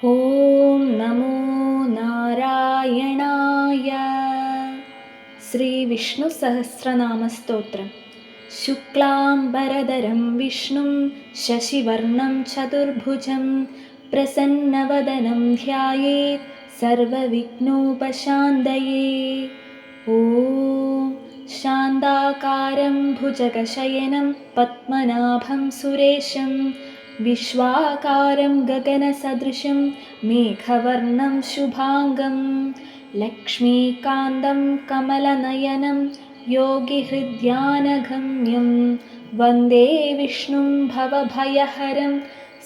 ॐ नमो नारायणाय। श्रीविष्णुसहस्रनामस्तोत्रम्। शुक्लाम्बरधरं विष्णुं शशिवर्णं चतुर्भुजं प्रसन्नवदनं ध्यायेत् सर्वविघ्नोपशान्तये। ॐ शान्ताकारं भुजगशयनं पद्मनाभं सुरेशं विश्वाकारं गगनसदृशं मेघवर्णं शुभाङ्गं लक्ष्मीकान्तं कमलनयनं योगिहृद्यानगम्यं वन्दे विष्णुं भवभयहरं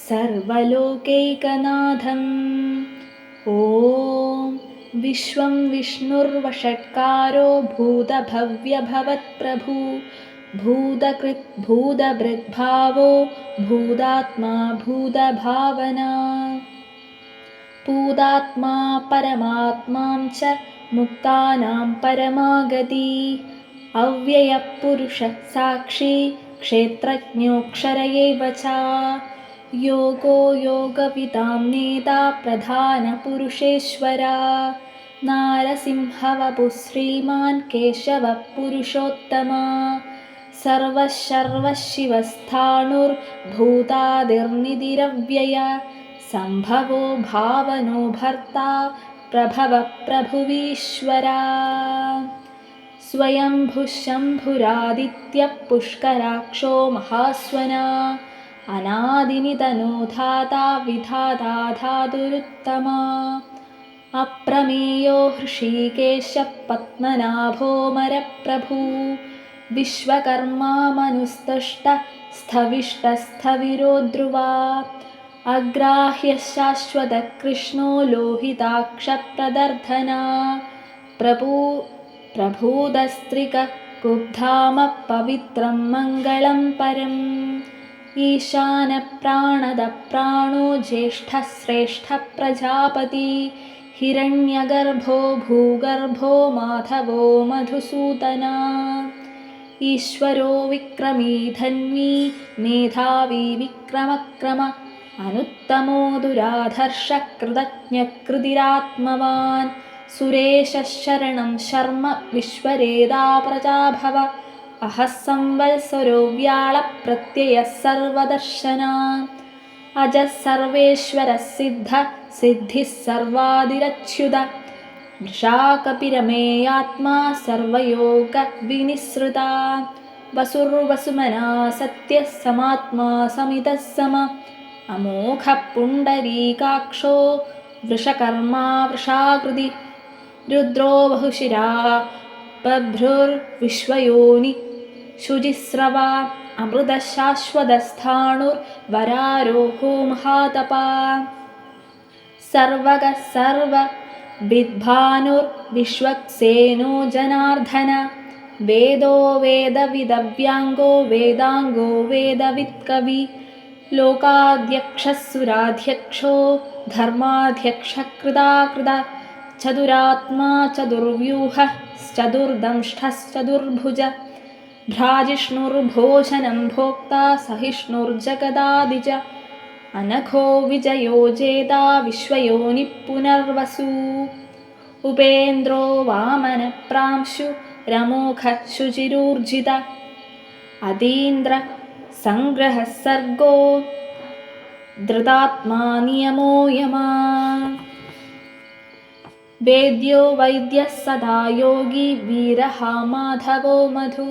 सर्वलोकैकनाथम्। ॐ विश्वं विष्णुर्वषट्कारो भूतभव्यभवत्प्रभु भूतकृत् भूतभृद्भावो भूतात्मा भूतभावना भूतात्मा परमात्मां च मुक्तानां परमागति अव्ययपुरुषः साक्षी क्षेत्रज्ञोऽक्षर एव च योगो योगविदां नेता प्रधानपुरुषेश्वरा नारसिंहवपुः श्रीमान् केशवः पुरुषोत्तमा सर्वशर्वशिवस्थाणुर्भूतादिर्निधिरव्यय सम्भवो भावनो भर्ता प्रभवः प्रभुवीश्वरा स्वयंभुः शम्भुरादित्यः पुष्कराक्षो महास्वना अनादिनिधनो धाता विधाता धातुरुत्तमा अप्रमेयो हृषीकेशः पद्मनाभोऽमरप्रभु विश्वकर्मा मनुस्तुष्टः स्थविष्टस्थविरो ध्रुवा अग्राह्यः शाश्वतः कृष्णो लोहिताक्षप्रदर्धना प्रभूदस्त्रिककुब्धामः पवित्रं मङ्गलं परम् ईशानप्राणदप्राणो ज्येष्ठः श्रेष्ठः प्रजापति हिरण्यगर्भो भूगर्भो माधवो मधुसूदना ईश्वरो विक्रमी धन्वी मेधावी विक्रमक्रम अनुत्तमो दुराधर्षः कृतज्ञकृतिरात्मवान् सुरेशः शरणं शर्म विश्वरेदा प्रजाभव अहः संवत्सरो व्याळप्रत्ययः सर्वदर्शना अजः सर्वेश्वरः सिद्धिः सर्वादिरच्युत वृषाकपिरमेयात्मा सर्वयोगविनिसृता वसुर्वसुमना सत्यः समात्मा समितः सम अमोघः पुण्डरीकाक्षो वृषकर्मा वृषाकृति रुद्रो बहुशिरा बभ्रुर्विश्वयोनि शुचिस्रवा अमृतः शाश्वतस्थाणुर्वरारोहो महातपा सर्वगः सर्वविद्भानुर्विश्वक्सेनो जनार्दन वेदो वेदविदव्याङ्गो वेदाङ्गो वेदवित्कवि लोकाध्यक्षः सुराध्यक्षो धर्माध्यक्षः कृताकृत चतुरात्मा चतुर्व्यूहः चतुर्दंष्टश्चतुर्भुज भ्राजिष्णुर्भोजनं भोक्ता सहिष्णुर्जगदादिज अनघो विजयो जेता विश्वयोनिः पुनर्वसु उपेन्द्रो वामनप्रांशु रमोघः शुचिरूर्जित अतीन्द्र संग्रहः सर्गो धृतात्मा नियमो यमा वेद्यो वैद्यः सदा योगी वीरः माधवो मधु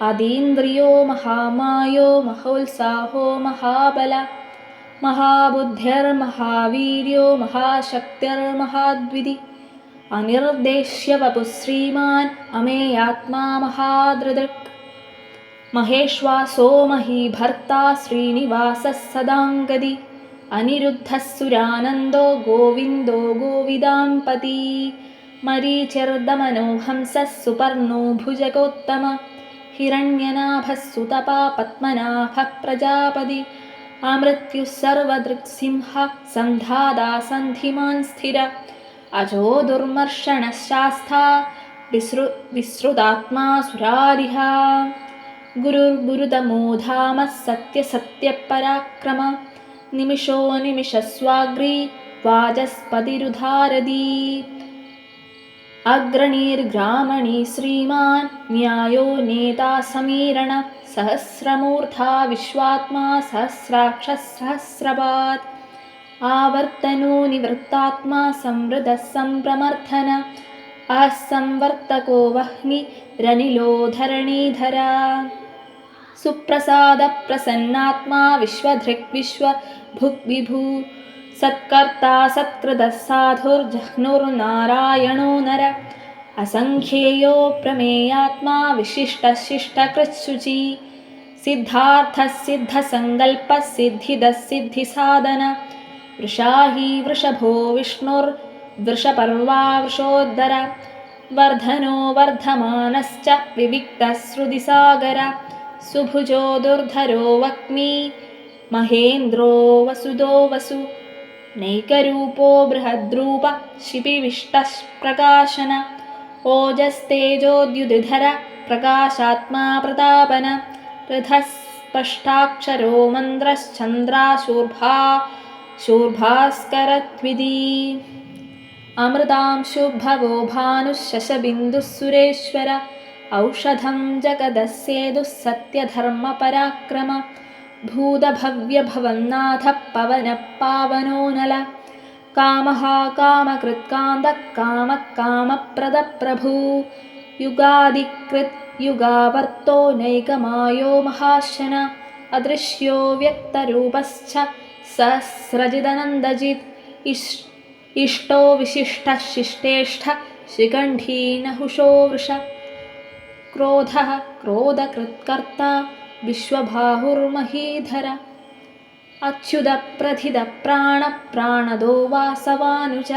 अतीन्द्रियो महामायो महोत्साहो महाबल महाबुद्धिर्महावीर्यो महाशक्तिर्महाद्विति अनिर्देश्य वपुः श्रीमान् अमेयात्मा महादृदृक् महेश्वासो महीभर्ता श्रीनिवासः सदाङ्गदी अनिरुद्धः सुरानन्दो गोविन्दो गोविदाम्पती मरीचिर्दमनो हंसः सुपर्णो भुजगोत्तम हिरण्यनाभः सुतपा पद्मनाभः प्रजापति अमृत्युः सर्वदृक्सिंहः सन्धाता सन्धिमान् स्थिर अजो दुर्मर्षणः शास्ता विसृतात्मा सुरारिः गुरुर्गुरुतमो धामः सत्यसत्यपराक्रम निमिषो निमिषस्वाग्री वाचस्पतिरुधारदी अग्रणीर्ग्रामणी श्रीमान् न्यायो नेता समीरण सहस्रमूर्धा विश्वात्मा सहस्राक्षः सहस्रपात् आवर्तनो निवृत्तात्मा संवृतः सम्प्रमर्थन असंवर्तको वह्निरनिलो धरणीधरा सुप्रसादप्रसन्नात्मा विश्वधृक् विश्वभुग्विभू सत्कर्ता सत्कृतः साधुर्जह्नुर्नारायणो नर असङ्ख्येयो प्रमेयात्मा विशिष्टशिष्टकृत्शुचि सिद्धार्थः सिद्धसङ्कल्पः सिद्धिदः सिद्धिसाधन वृषाही वृषभो विष्णुर्वृषपर्वा वृषोद्धर वर्धनो वर्धमानश्च विविक्तः श्रुतिसागर सुभुजो दुर्धरो वक्मी महेन्द्रो वसुदो वसु नैकरूपो बृहद्रूप शिपिविष्टः प्रकाशन ओजस्तेजोद्युतिधर प्रकाशात्मा प्रतापन हृदः स्पष्टाक्षरो शूर्भास्करत्विदी अमृतांशुभवो भानुः शशबिन्दुः सुरेश्वर औषधं जगदस्येदुः सत्यधर्मपराक्रम भूतभव्यभवन्नाथः पवनः पावनो नल कामः कामकृत्कान्तः कामः कामप्रदप्रभू युगादिकृत् युगावर्तो नैकमायो महाशन अदृश्यो व्यक्तरूपश्च सहस्रजिदनन्दजित् इष्टो विशिष्टः शिष्टेष्ठ शिखण्डी नहुषो वृष क्रोधः क्रोधकृत्कर्ता विश्वबाहुर्महीधर अच्युतप्रथितप्राणप्राणदो वासवानुज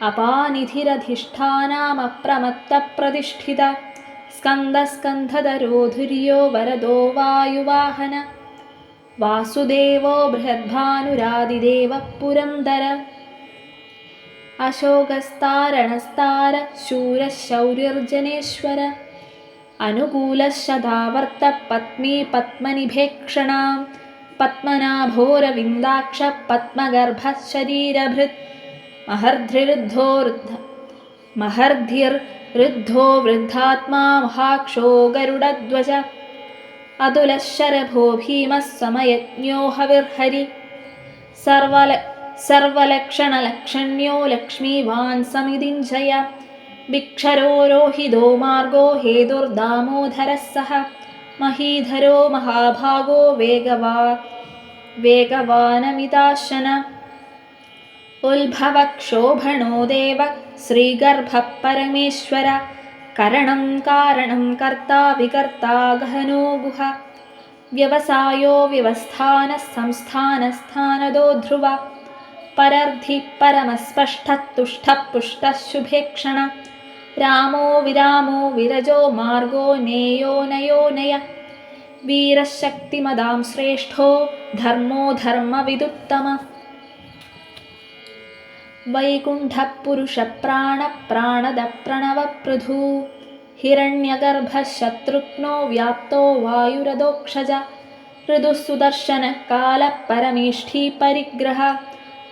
अपानिधिरधिष्ठानामप्रमत्तप्रतिष्ठित स्कन्दस्कन्धधरो धुर्यो वरदो वायुवाहन वासुदेवो बृहद्भानुरादिदेवः पुरन्दर अशोकस्तारणस्तार शूरः शौर्यर्जनेश्वर अनुकूलशदावर्तः पत्नी पद्मनिभेक्षणां पद्मनाभोरविन्दाक्ष पद्मगर्भः शरीरभृत् महर्धिर्वृद्धो वृद्धात्मा महाक्षो गरुडध्वज अतुलः शरभो भीमः समयज्ञो हविर्हरि सर्वलक्षणलक्षण्यो लक्ष्मीवान् समितिञ्जय विक्षरो रोहितो मार्गो हेतुर्दामोदरः सः महीधरो महाभागो वेगवानमिताशन उल्भवक्षोभणो देव श्रीगर्भः परमेश्वर करणं कारणं कर्ता विकर्ता गहनो गुह व्यवसायो व्यवस्थानः संस्थानस्थानदो ध्रुव परर्धि परमस्पष्टः तुष्टः पुष्टः शुभेक्षण रामो विरामो विरजो मार्गो नेयो नयो नय वीरशक्तिमदां श्रेष्ठो धर्मो धर्मविदुत्तम वैकुण्ठः पुरुषप्राणप्राणदः प्रणवपृथु हिरण्यगर्भः शत्रुघ्नो व्याप्तो वायुरदोक्षज ऋदुः सुदर्शनः कालः परमेष्ठी परिग्रह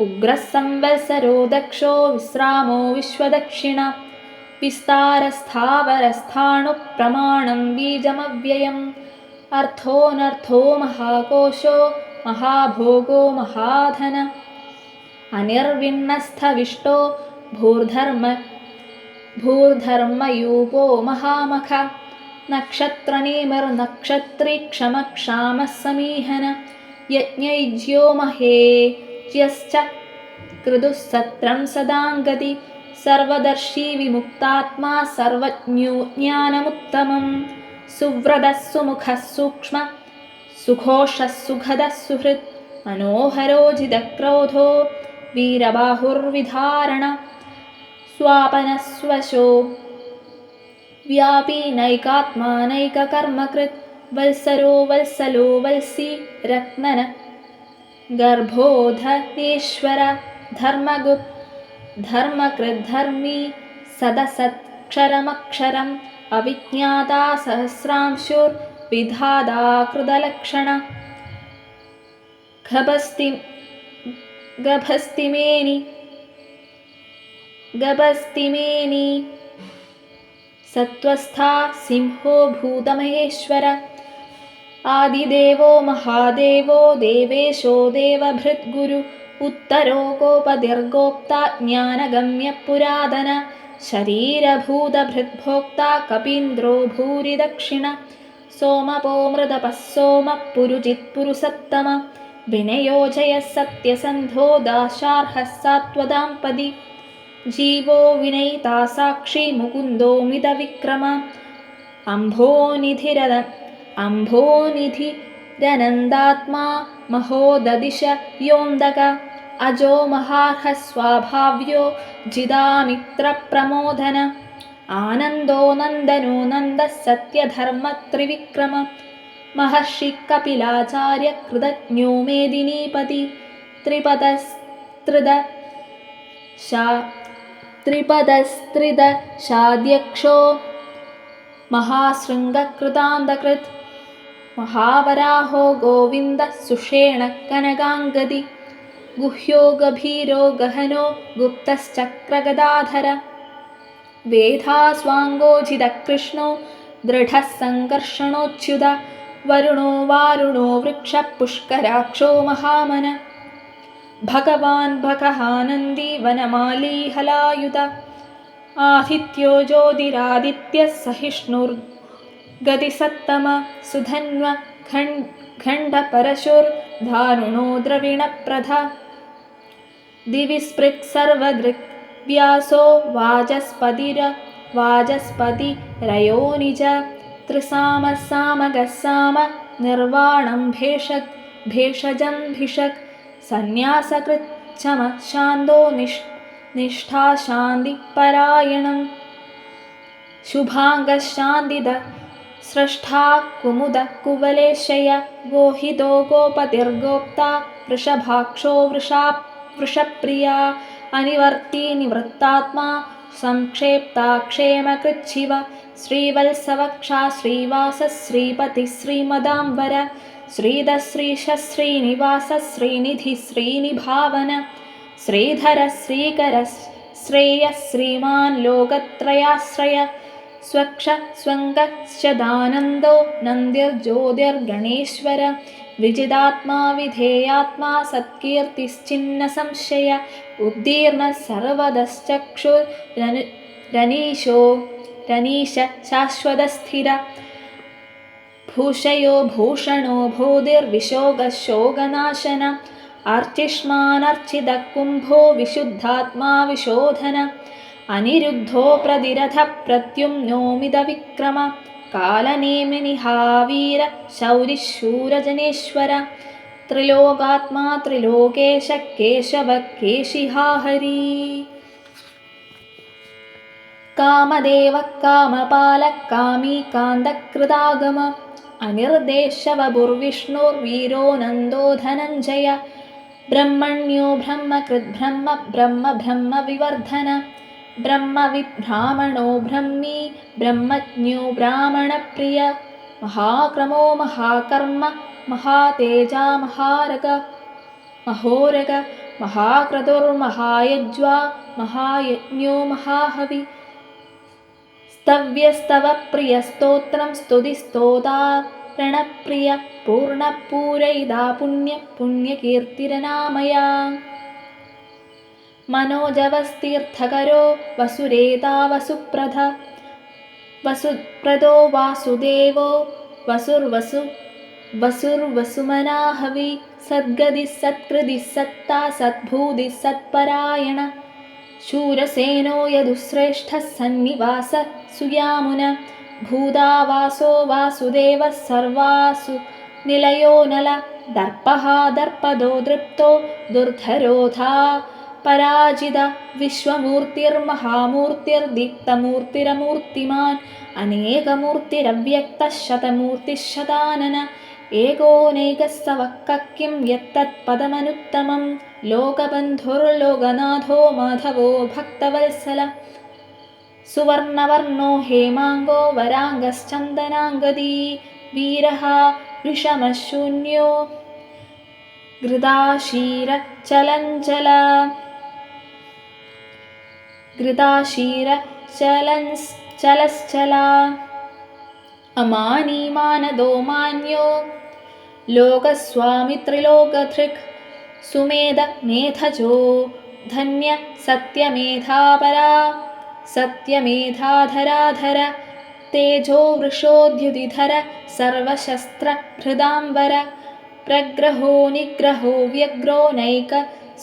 उग्रः संवत्सरो दक्षो विश्रामो विश्वदक्षिण विस्तारस्थावरस्थाणुः प्रमाणं बीजमव्ययम् अर्थोऽनर्थो महाकोशो महाभोगो महाधन अनिर्विण्णस्थविष्टो भूर्धर्मयूपो महामख नक्षत्रनेमिर्नक्षत्री क्षमक्षामः समीहन यज्ञैज्यो महेज्यश्च कृदुः सत्रं सदाङ्गति सर्वदर्शी विमुक्तात्मा सर्वज्ञो ज्ञानमुत्तमं सुव्रतः सुमुखः सूक्ष्म सुघोषः सुखदः सुहृत् मनोहरो जितक्रोधो वीरबाहुर्विधारण स्वापनस्वशो व्यापी नैकात्मानैककर्मकृत् वत्सरो वत्सलो वल्सी रत्नन गर्भोधनेश्वर धर्मकृद्धर्मी सदसत्क्षरमक्षरम् अविज्ञाता सहस्रांशुर्विधाता कृतलक्षण गभस्तिमेनि सत्त्वस्था सिंहो भूतमहेश्वर आदिदेवो महादेवो देवेशो देवभृद्गुरु उत्तरो गोपदीर्गोक्ता ज्ञानगम्यपुरातन शरीरभूतभृद्भोक्ता कपीन्द्रो भूरिदक्षिण सोमपो मृदपः सोमः पुरुजित्पुरुसत्तम विनयो जयः सत्यसन्धो दाशार्हः सात्वदाम्पदी जीवो विनयिता साक्षी मुकुन्दो मिदविक्रम अम्भोनिधिरनन्दात्मा महोददिश योऽन्दक अजो महार्हः स्वाभाव्यो जिदामित्रप्रमोदन आनन्दो नन्दनो नन्दः सत्यधर्मत्रिविक्रम महर्षि कपिलाचार्य कृतज्ञो मेदिनीपति त्रिपदस्त्रिदशाध्यक्षो महाशृङ्गकृतान्तकृत् महावराहो गोविन्दः सुषेणः कनकाङ्गदी गुह्यो गभीरो गहनो गुप्तश्चक्रगदाधर वेधास्वाङ्गोजितकृष्णो दृढः सङ्कर्षणोच्युत वरुणो वारुणो वृक्षः पुष्कराक्षो महामन भगवान् भगहानन्दी वनमाली हलायुध आदित्यो ज्योतिरादित्यः सहिष्णुर्गतिसत्तम सुधन्व खण्डपरशुर्धारुणो द्रविणप्रधा दिवि स्पृक् सर्वदृक् व्यासो वाचस्पतिरयो निज त्रिसामः सामगः साम निर्वाणं भेषजं भिषक् सन्न्यासकृच्छमः शान्तो निष्ठा शान्तिपरायणं शुभाङ्गः शान्तिद स्रष्टा कुमुदः कुवलेशय गोहितो गोपतिर्गोप्ता वृषभाक्षो वृषप्रिया अनिवर्ती निवृत्तात्मा संक्षेप्ता क्षेमकृच्छिव श्रीवत्सवक्षा श्रीवासः श्रीपतिः श्रीमदाम्बर श्रीधश्रीश श्रीनिवास श्रीनिधि श्रीनिभावन श्रीधर श्रीकर श्रेयः श्रीमान् लोकत्रयाश्रय स्वक्ष स्वङ्गश्चदानन्दो नन्दिर्ज्योतिर्गणेश्वर विजिदात्मा विधेयात्मा सत्कीर्तिश्चिन्न संशय उद्दीर्णः सर्वदश्चक्षुरनीश शाश्वतस्थिर भूषयो भूषणो भूतिर्विशोगशोगनाशन अर्चिष्मानर्चितः कुम्भो विशुद्धात्मा विशोधन अनिरुद्धो प्रतिरथः प्रद्युम्नो मिदविक्रम कालनेमिनिहावीर शौरिशूरजनेश्वर त्रिलोकात्मा त्रिलोकेश केशव केशिहा हरि कामदेव कामपालः कामी कान्तकृतागम अनिर्देशवपुर्विष्णुर्वीरो नन्दो धनञ्जय ब्रह्मण्यो ब्रह्मकृद्ब्रह्म ब्रह्म ब्रह्मविवर्धन ब्रह्मविब्राह्मणो ब्रह्मी ब्रह्मज्ञो ब्राह्मणप्रिय महाक्रमो महाकर्म महातेजा महोरग महाक्रतुर्महायज्वा महायज्ञो महाहवि स्तव्यस्तवप्रियस्तोत्रं स्तुतिस्तोतारणप्रिय पूर्णपूरयिदा पुण्यकीर्तिरनामया मनोजवस्तीर्थकरो वसुरेता वसुप्रदो वासुदेवो वसुर्वसुमनाहवि सद्गतिः सत्कृतिः सत्ता सद्भूतिः सत्परायण शूरसेनो यदुश्रेष्ठः सन्निवास सुयामुन भूदावासो वासुदेवः सर्वासु निलयो नल दर्पः दर्पदो दृप्तो दुर्धरोधा पराजित विश्वमूर्तिर्महामूर्तिर्दीप्तमूर्तिरमूर्तिमान् अनेकमूर्तिरव्यक्तः शतमूर्तिः एकोनैकस्तवः किं यत्तत्पदमनुत्तमं लोकबन्धुर्लोकनाथो माधवो भक्तवत्सल सुवर्णवर्णो हेमाङ्गो वराङ्गश्चन्दनाङ्गदी वीरः विषमशून्यो घृताशीरचलञ्चल घृताशीरचलश्चला अमानी मानदो मान्यो लोकस्वामित्रिलोकधृक् सुमेध मेधजो धन्य सत्यमेधापरा सत्यमेधाधराधर तेजो वृषोद्युतिधर सर्वशस्त्रहृदाम्बर प्रग्रहो निग्रहो व्यग्रो नैक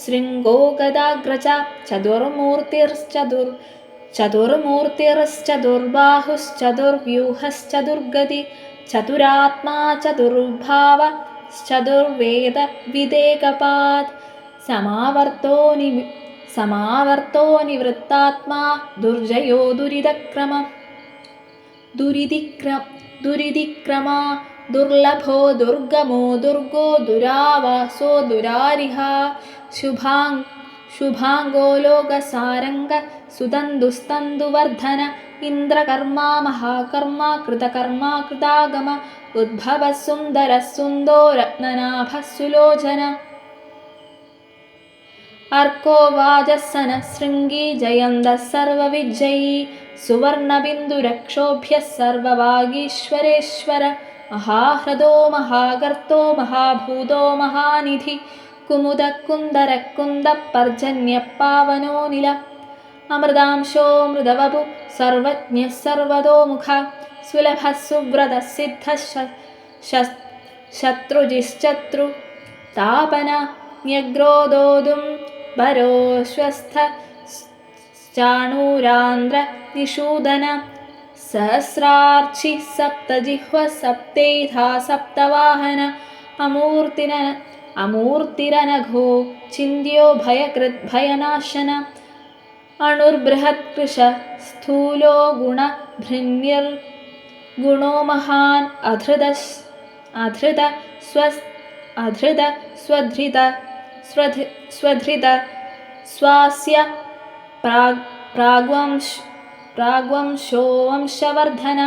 शृङ्गो गदाग्रज चतुर्मूर्तिश्चतुर्बाहुश्चतुर्व्यूहश्चतुर्गति चतुरात्मा चतुर्भावश्चतुर्वेद विदेकपात् समावर्तो निवृत्तात्मा दुर्जयो दुरिदिक्रमा दुर्लभो दुर्गमो दुर्गो दुरावासो दुरारिहा शुभाङ्गो लोकसारङ्ग सुदन्दुस्तन्दुवर्धन इन्द्रकर्मा महाकर्मा कृतकर्मा कृतागम उद्भवः सुन्दरः सुन्दो रत्ननाभः सुलोचन अर्को वाजस्सनः शृङ्गी जयन्दः सर्वविजयी सुवर्णबिन्दुरक्षोभ्यः सर्ववागीश्वरेश्वर महाह्रदो महागर्तो महाभूतो महानिधि कुमुदः कुन्दरः कुन्दः पर्जन्यः पावनो निल अमृतांशो मृदवपु सर्वज्ञः सर्वतोमुख सुलभः सुव्रतः सिद्धः शत्रुजिश्चत्रुतापन न्यग्रोदोदुं वरोश्वस्थ चाणूरान्द्र निषूदन सहस्रार्चि सप्तजिह्व सप्तैधा सप्तवाहन अमूर्तिरनघो चिन्त्यो भयकृद्भयनाशन अणुर्बृहत्कृश स्थूलो गुणभृन्निर्गुणो महान् अधृत स्वधृत स्वास्य प्राग्वंशो वंशवर्धन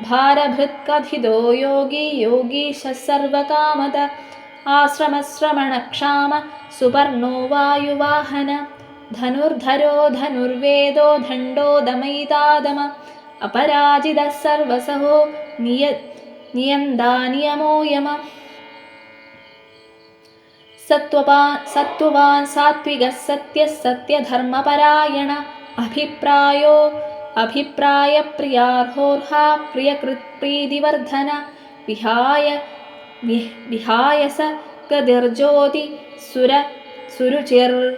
भारभृत्कथितो योगी योगीशः सर्वकामद आश्रमश्रमणक्षाम सुपर्णो वायुवाहन धनुर्धरो धनुर्वेदो दण्डो दमयितादम अपराजितः सर्वसहो नियन्दा नियमो यम सत्त्ववान् सात्विकः सत्यः सत्यधर्मपरायण अभिप्रायप्रियार्होर्हा प्रियकृत्प्रीतिवर्धन विहाय स गतिर्ज्योति सुरुचिर्हुद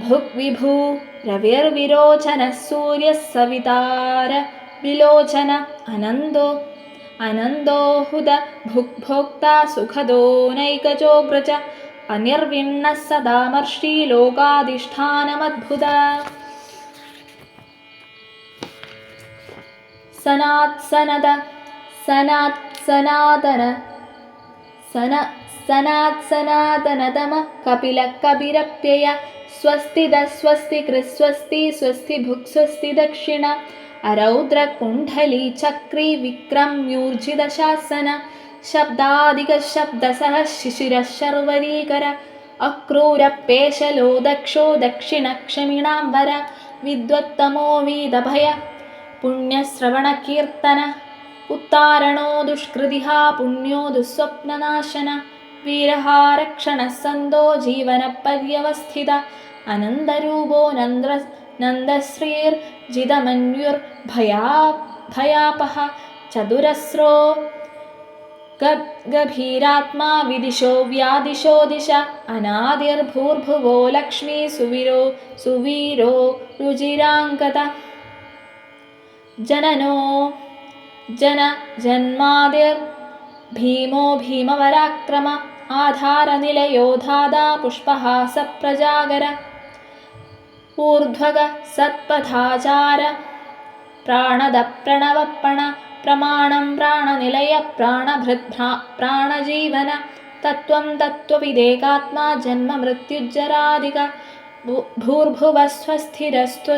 भुग्विभू रविर्विरोचनः सूर्यः सवितार विलोचन अनन्दो हुद भुग्भोक्ता सुखदो नैकचोग्रज अनिर्विण्णः सदामर्षि लोकाधिष्ठानमद्भुत सनातनतम कपिलकपिरप्यय स्वस्तिदः स्वस्तिकृत् स्वस्ति स्वस्ति भुक् स्वस्ति दक्षिण अरौद्रकुण्डली चक्री विक्रम्यूर्जितशासन शब्दादिकशब्दसः शिशिरः शर्वरीकर अक्रूरपेशलो दक्षो दक्षिणक्षमिणाम्बर विद्वत्तमो वीदभय पुण्यश्रवणकीर्तन उत्तारणो दुष्कृतिः पुण्यो दुःस्वप्ननाशन वीरः रक्षणः सन्दो जीवनपर्यवस्थित अनन्दरूपो नन्दश्रीर्जितमन्युर्भयापः चतुरस्रो गभीरात्मा विदिशो व्यादिशो दिश अनादिर्भूर्भुवो लक्ष्मी सुवीरो रुजिराङ्गत जन्मादिर्भीमो भीमवराक्रम आधारनिलयो धादा पुष्पहास प्रजागर ऊर्ध्वग सत्पथाचार प्राणद प्रणवपण प्रमाणं प्राणनिलय प्राणभृत् प्राणजीवन तत्त्वं तत्त्वविदेकात्मा जन्म मृत्युज्जरादिक भूर्भुवस्वस्थिरस्त्व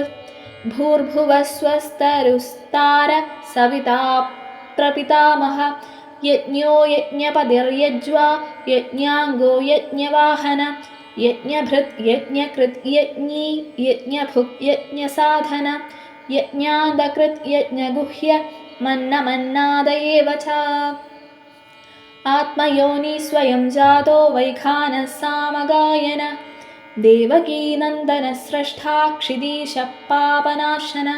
भूर्भुवस्वस्तरुस्तार सविता प्रपितामह यज्ञो यज्ञपतिर्यज्वा यज्ञाङ्गो यज्ञवाहन यज्ञभृत् यज्ञकृत् यज्ञी यज्ञभुक् यज्ञसाधन यज्ञादकृत् यज्ञगुह्य मन्नमन्नाद एव च। आत्मयोनि स्वयं जातो वैखानः सामगायन देवकीनन्दनस्रष्टा क्षितीशः पापनाशन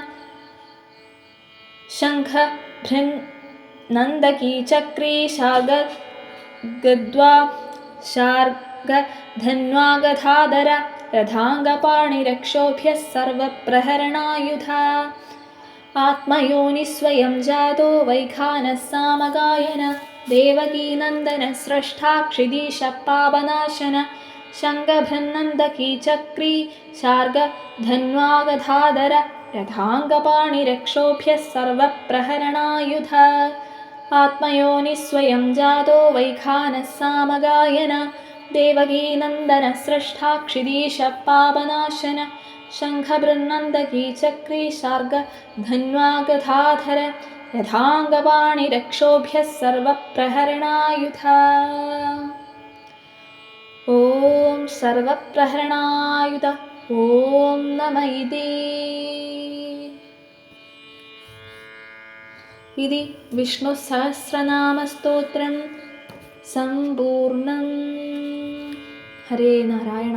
शङ्खभृङ्नन्दकी चक्री शार्ङ्गगद्वा शार्ङ्गधन्वागधाधर रथाङ्गपाणिरक्षोभ्यः सर्वप्रहरणायुधा। आत्मयोनि स्वयं जातो वैखानः सामगायन देवकीनन्दनस्रष्टा क्षितीशः पापनाशन शङ्खभृङ्नन्दकी चक्री शार्ङ्गधन्वागधाधर रथाङ्गपाणिरक्षोभ्यः सर्वप्रहरणायुधा। आत्मयोनि स्वयं जातो वैखानः सामगायन देवकीनन्दनस्रष्टा क्षितीशः पापनाशन शङ्खभृङ्नन्दकी चक्री शार्ङ्गधन्वागधाधर रथाङ्गपाणिरक्षोभ्यः सर्वप्रहरणायुधा। ॐ सर्वप्रहरणायुध ॐ नम इति विष्णुसहस्रनामस्तोत्रं सम्पूर्णम्। हरे नारायण।